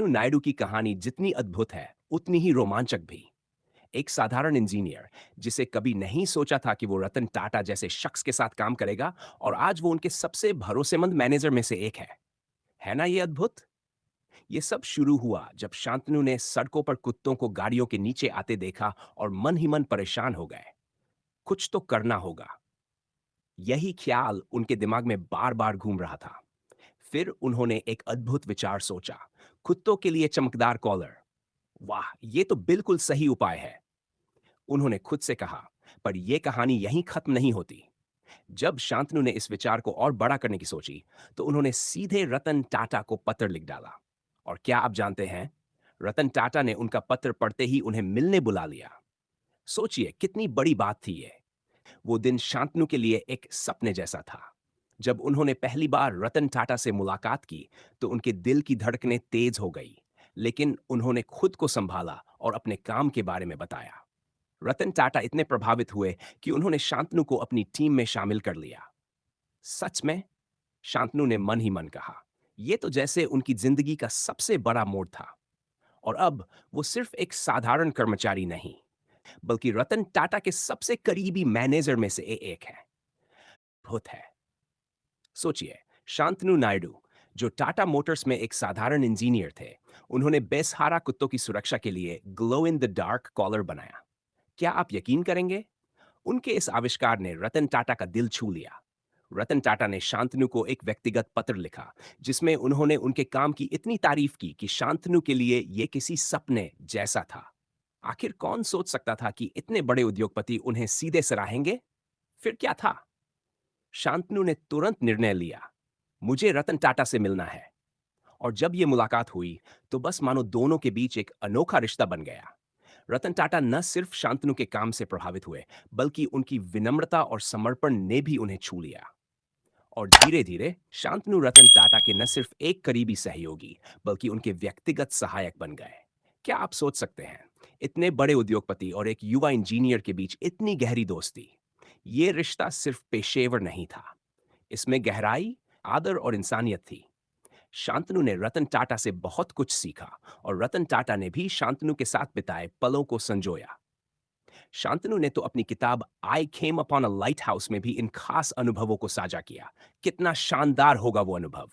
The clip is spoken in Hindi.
नायडू की कहानी जितनी अद्भुत है, उतनी ही रोमांचक भी। एक साधारण इंजीनियर जिसे कभी नहीं सोचा था कि वो रतन टाटा जैसे शख्स के साथ काम करेगा और आज वो उनके सबसे भरोसेमंद मैनेजर में से एक है। है ना ये अद्भुत? ये सब शुरू हुआ जब शांतनु ने सड़कों पर कुत्तों को गाड़ियों के नीचे आते देखा और मन ही मन परेशान हो गए। कुछ तो करना होगा। यही ख्याल उनके दिमाग में बार-बार घूम रहा था। फिर उन्होंने एक अद्भुत विचार सोचा। कुत्तों के लिए चमकदार कॉलर। वाह! ये तो बिल्कुल सही उपाय है। उन्होंने खुद से कहा, पर यह कहानी यहीं खत्म नहीं होती। जब शांतनु ने इस विचार को और बड़ा करने की सोची, तो उन्होंने सीधे रतन टाटा को पत्र लिख डाला। और क्या आप जानते हैं? रतन टाटा ने उनका पत्र पढ़ते ही उन्हें मिलने बुला लिया। सोचिए कितनी बड़ी बात थी ये। वो दिन शांतनु के लिए एक सपने जैसा था। जब उन्होंने पहली बार रतन टाटा से मुलाकात की, तो उनके दिल की धड़कनें तेज हो गई। लेकिन उन्होंने खुद को संभाला और अपने काम के बारे में बताया। रतन टाटा इतने प्रभावित हुए कि उन्होंने शांतनु को अपनी टीम में शामिल कर लिया। सच में? शांतनु ने मन ही मन कहा। यह तो जैसे उनकी जिंदगी का सबसे बड़ा मोड़ था। और अब वो सिर्फ एक साधारण कर्मचारी नहीं, बल्कि रतन टाटा के सबसे करीबी मैनेजर में से एक है। अद्भुत है। सोचिए, शांतनु नायडू, जो टाटा मोटर्स में एक साधारण इंजीनियर थे, उन्होंने बेसहारा कुत्तों की सुरक्षा के लिए glow in the dark collar बनाया। क्या आप यकीन करेंगे? उनके इस आविष्कार ने रतन टाटा का दिल छू लिया। रतन टाटा ने शांतनु को एक व्यक्तिगत पत्र लिखा, जिसमें उन्होंने उनके काम की इतनी तारीफ की कि शांतनु के लिए यह किसी सपने जैसा था। आखिर कौन सोच सकता था कि इतने बड़े उद्योगपति उन्हें सीधे सराहेंगे? फिर क्या था? शांतनु ने तुरंत निर्णय लिया, मुझे रतन टाटा से मिलना है। और जब यह मुलाकात हुई, तो बस मानो दोनों के बीच एक अनोखा रिश्ता बन गया। रतन टाटा न सिर्फ शांतनु के काम से प्रभावित हुए, बल्कि उनकी विनम्रता और समर्पण ने भी उन्हें छू लिया। और धीरे धीरे शांतनु रतन टाटा के न सिर्फ एक करीबी सहयोगी, बल्कि उनके व्यक्तिगत सहायक बन गए। क्या आप सोच सकते हैं, इतने बड़े उद्योगपति और एक युवा इंजीनियर के बीच इतनी गहरी दोस्ती? ये रिश्ता सिर्फ पेशेवर नहीं था, इसमें गहराई, आदर और इंसानियत थी। शांतनु ने रतन टाटा से बहुत कुछ सीखा, और रतन टाटा ने भी शांतनु के साथ बिताए पलों को संजोया। शांतनु ने तो अपनी किताब I came upon a lighthouse में भी इन खास अनुभवों को साझा किया। कितना शानदार होगा वो अनुभव!